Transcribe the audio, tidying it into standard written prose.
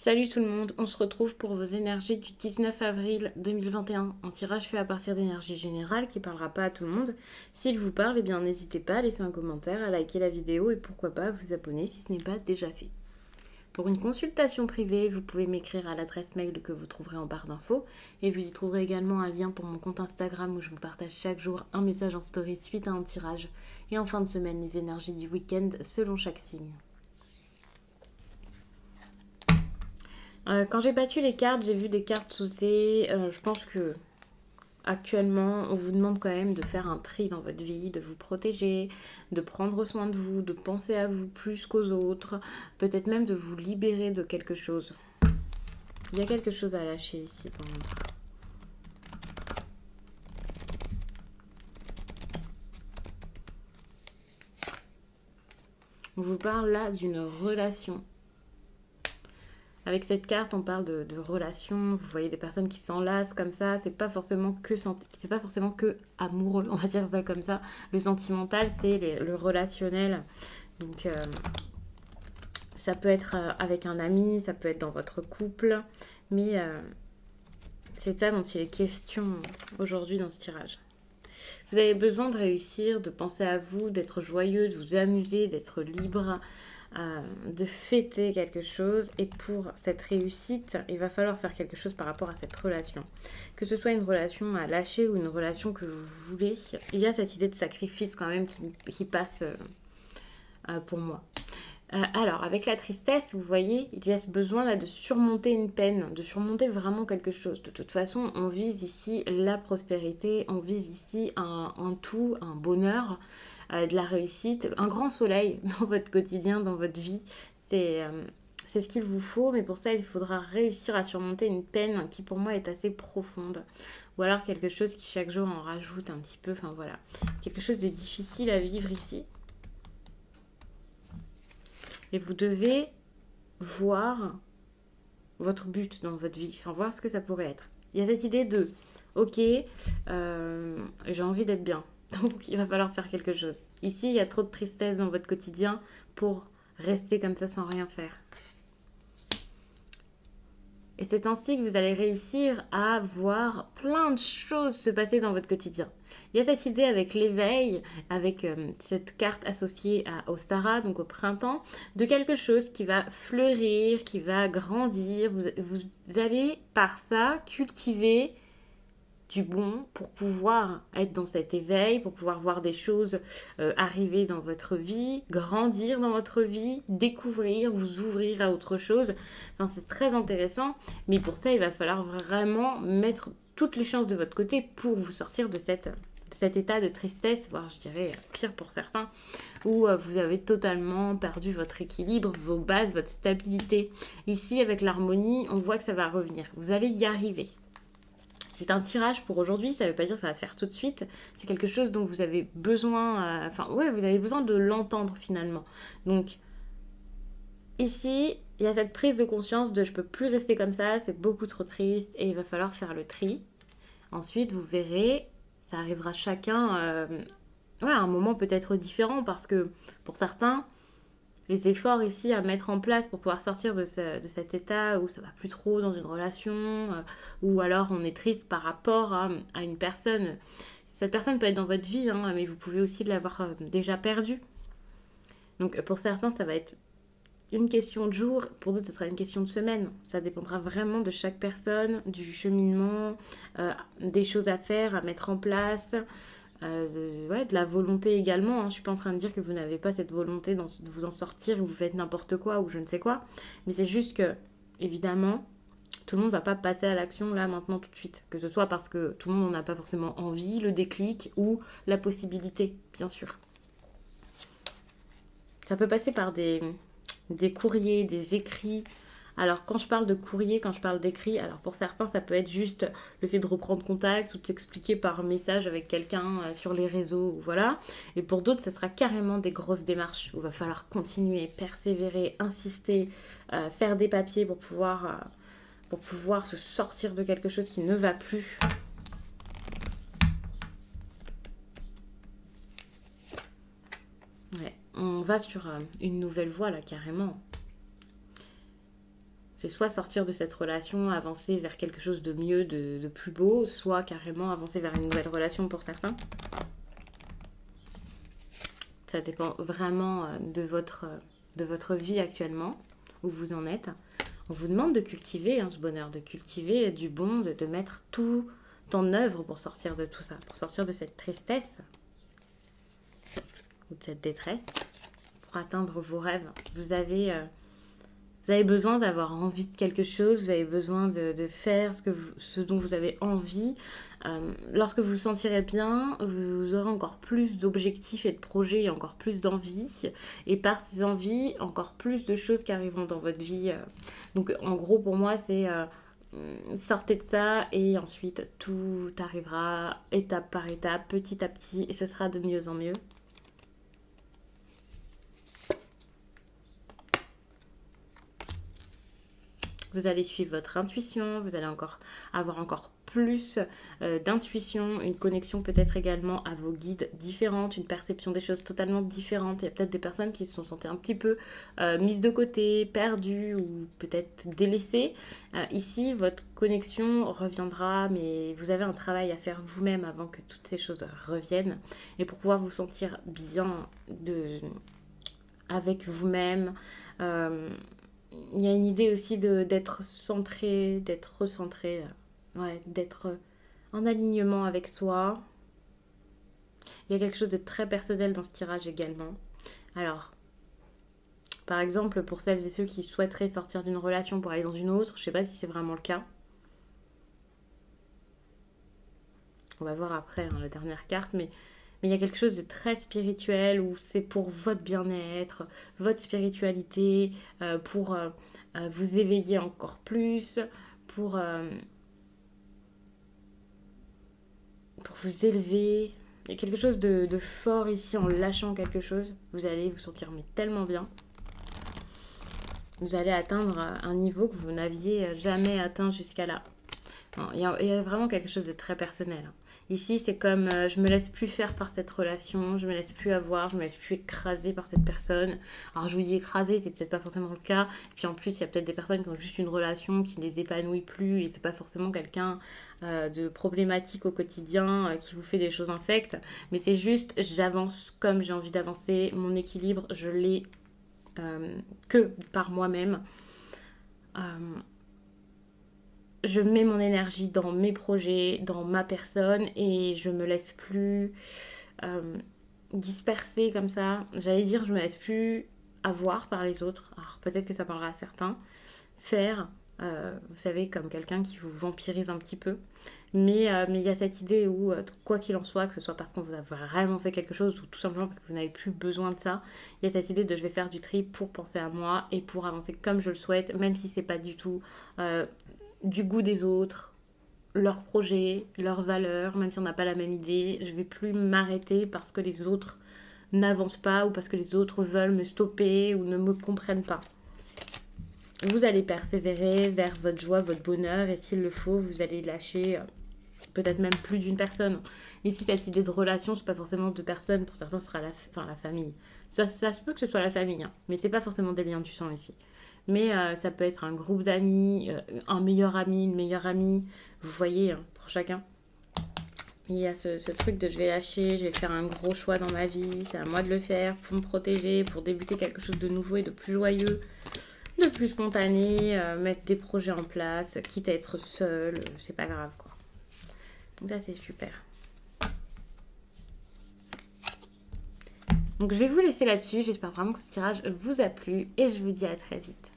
Salut tout le monde, on se retrouve pour vos énergies du 19 avril 2021. Un tirage fait à partir d'énergie générale qui parlera pas à tout le monde. S'il vous parle, eh bien n'hésitez pas à laisser un commentaire, à liker la vidéo et pourquoi pas à vous abonner si ce n'est pas déjà fait. Pour une consultation privée, vous pouvez m'écrire à l'adresse mail que vous trouverez en barre d'infos et vous y trouverez également un lien pour mon compte Instagram où je vous partage chaque jour un message en story suite à un tirage et en fin de semaine les énergies du week-end selon chaque signe. Quand j'ai battu les cartes, j'ai vu des cartes sauter. Je pense que actuellement, on vous demande quand même de faire un tri dans votre vie, de vous protéger, de prendre soin de vous, de penser à vous plus qu'aux autres, peut-être même de vous libérer de quelque chose. Il y a quelque chose à lâcher ici pour moi. On vous parle là d'une relation. Avec cette carte, on parle de relations. Vous voyez des personnes qui s'enlacent comme ça. C'est pas forcément que amoureux, on va dire ça comme ça. Le sentimental, c'est le relationnel. Donc, ça peut être avec un ami, ça peut être dans votre couple. Mais c'est ça dont il est question aujourd'hui dans ce tirage. Vous avez besoin de réussir, de penser à vous, d'être joyeux, de vous amuser, d'être libre, de fêter quelque chose. Et pour cette réussite, il va falloir faire quelque chose par rapport à cette relation. Que ce soit une relation à lâcher ou une relation que vous voulez, il y a cette idée de sacrifice quand même qui passe pour moi. Alors, avec la tristesse, vous voyez, il y a ce besoin là de surmonter une peine, de surmonter vraiment quelque chose. De toute façon, on vise ici la prospérité, on vise ici un tout, un bonheur, de la réussite, un grand soleil dans votre quotidien, dans votre vie. C'est ce qu'il vous faut, mais pour ça, il faudra réussir à surmonter une peine qui pour moi est assez profonde. Ou alors quelque chose qui chaque jour en rajoute un petit peu, enfin voilà. Quelque chose de difficile à vivre ici. Et vous devez voir votre but dans votre vie, enfin voir ce que ça pourrait être. Il y a cette idée de, ok, j'ai envie d'être bien, donc il va falloir faire quelque chose. Ici, il y a trop de tristesse dans votre quotidien pour rester comme ça sans rien faire. Et c'est ainsi que vous allez réussir à voir plein de choses se passer dans votre quotidien. Il y a cette idée avec l'éveil, avec cette carte associée à Ostara, donc au printemps, de quelque chose qui va fleurir, qui va grandir. Vous allez par ça cultiver du bon pour pouvoir être dans cet éveil, pour pouvoir voir des choses arriver dans votre vie, grandir dans votre vie, découvrir, vous ouvrir à autre chose. Enfin, c'est très intéressant, mais pour ça, il va falloir vraiment mettre toutes les chances de votre côté pour vous sortir de cet état de tristesse, voire je dirais pire pour certains, où vous avez totalement perdu votre équilibre, vos bases, votre stabilité. Ici, avec l'harmonie, on voit que ça va revenir. Vous allez y arriver. C'est un tirage pour aujourd'hui, ça ne veut pas dire que ça va se faire tout de suite. C'est quelque chose dont vous avez besoin, vous avez besoin de l'entendre finalement. Donc, ici, il y a cette prise de conscience de je peux plus rester comme ça, c'est beaucoup trop triste et il va falloir faire le tri. Ensuite, vous verrez, ça arrivera chacun à un moment peut-être différent parce que pour certains, les efforts ici à mettre en place pour pouvoir sortir de cet état où ça va plus trop dans une relation, ou alors on est triste par rapport à une personne. Cette personne peut être dans votre vie, hein, mais vous pouvez aussi l'avoir déjà perdue. Donc pour certains, ça va être une question de jour, pour d'autres, ce sera une question de semaine. Ça dépendra vraiment de chaque personne, du cheminement, des choses à faire, à mettre en place. De la volonté également. Je ne suis pas en train de dire que vous n'avez pas cette volonté de vous en sortir, ou vous faites n'importe quoi ou je ne sais quoi. Mais c'est juste que, évidemment, tout le monde ne va pas passer à l'action là, maintenant, tout de suite. Que ce soit parce que tout le monde n'en a pas forcément envie, le déclic ou la possibilité, bien sûr. Ça peut passer par des courriers, des écrits. Alors, quand je parle de courrier, quand je parle d'écrit, alors pour certains, ça peut être juste le fait de reprendre contact ou de s'expliquer par message avec quelqu'un sur les réseaux, voilà. Et pour d'autres, ça sera carrément des grosses démarches où il va falloir continuer, persévérer, insister, faire des papiers pour pouvoir se sortir de quelque chose qui ne va plus. Ouais, on va sur une nouvelle voie là, carrément. C'est soit sortir de cette relation, avancer vers quelque chose de mieux, de plus beau, soit carrément avancer vers une nouvelle relation pour certains. Ça dépend vraiment de votre vie actuellement, où vous en êtes. On vous demande de cultiver ce bonheur, de cultiver du bon, de mettre tout en œuvre pour sortir de tout ça, pour sortir de cette tristesse ou de cette détresse, pour atteindre vos rêves. Vous avez besoin d'avoir envie de quelque chose, vous avez besoin de faire ce dont vous avez envie. Lorsque vous vous sentirez bien, vous aurez encore plus d'objectifs et de projets et encore plus d'envies. Et par ces envies, encore plus de choses qui arriveront dans votre vie. Donc en gros, pour moi, c'est sortez de ça et ensuite tout arrivera étape par étape, petit à petit, et ce sera de mieux en mieux. Vous allez suivre votre intuition, vous allez avoir encore plus d'intuition, une connexion peut-être également à vos guides différentes, une perception des choses totalement différente. Il y a peut-être des personnes qui se sont senties un petit peu mises de côté, perdues ou peut-être délaissées. Ici, votre connexion reviendra, mais vous avez un travail à faire vous-même avant que toutes ces choses reviennent. Et pour pouvoir vous sentir bien avec vous-même, il y a une idée aussi d'être centré, d'être recentré, d'être en alignement avec soi. Il y a quelque chose de très personnel dans ce tirage également. Alors, par exemple, pour celles et ceux qui souhaiteraient sortir d'une relation pour aller dans une autre, je ne sais pas si c'est vraiment le cas. On va voir après la dernière carte, mais il y a quelque chose de très spirituel où c'est pour votre bien-être, votre spiritualité, pour vous éveiller encore plus, pour vous élever. Il y a quelque chose de fort ici en lâchant quelque chose. Vous allez vous sentir mais tellement bien. Vous allez atteindre un niveau que vous n'aviez jamais atteint jusqu'à là. Il y a vraiment quelque chose de très personnel. Ici, c'est comme je me laisse plus faire par cette relation, je me laisse plus avoir, je me laisse plus écraser par cette personne. Alors, je vous dis écraser, c'est peut-être pas forcément le cas. Puis en plus, il y a peut-être des personnes qui ont juste une relation qui ne les épanouit plus et c'est pas forcément quelqu'un de problématique au quotidien qui vous fait des choses infectes. Mais c'est juste, j'avance comme j'ai envie d'avancer. Mon équilibre, je l'ai que par moi-même. Je mets mon énergie dans mes projets, dans ma personne et je me laisse plus disperser comme ça. J'allais dire, je me laisse plus avoir par les autres. Alors peut-être que ça parlera à certains. Faire, vous savez, comme quelqu'un qui vous vampirise un petit peu. Mais il y a cette idée où, quoi qu'il en soit, que ce soit parce qu'on vous a vraiment fait quelque chose ou tout simplement parce que vous n'avez plus besoin de ça, il y a cette idée de je vais faire du tri pour penser à moi et pour avancer comme je le souhaite, même si c'est pas du tout du goût des autres, leurs projets, leurs valeurs, même si on n'a pas la même idée. Je vais plus m'arrêter parce que les autres n'avancent pas ou parce que les autres veulent me stopper ou ne me comprennent pas. Vous allez persévérer vers votre joie, votre bonheur et s'il le faut, vous allez lâcher peut-être même plus d'une personne. Ici, cette idée de relation, c'est pas forcément deux personnes. Pour certains, ce sera la famille. Ça se peut que ce soit la famille, hein, mais c'est pas forcément des liens du sang ici. Mais ça peut être un groupe d'amis, un meilleur ami, une meilleure amie. Vous voyez, hein, pour chacun. Il y a ce truc de je vais lâcher, je vais faire un gros choix dans ma vie. C'est à moi de le faire pour me protéger, pour débuter quelque chose de nouveau et de plus joyeux, de plus spontané, mettre des projets en place, quitte à être seul, c'est pas grave quoi. Donc ça c'est super. Donc je vais vous laisser là-dessus, j'espère vraiment que ce tirage vous a plu et je vous dis à très vite.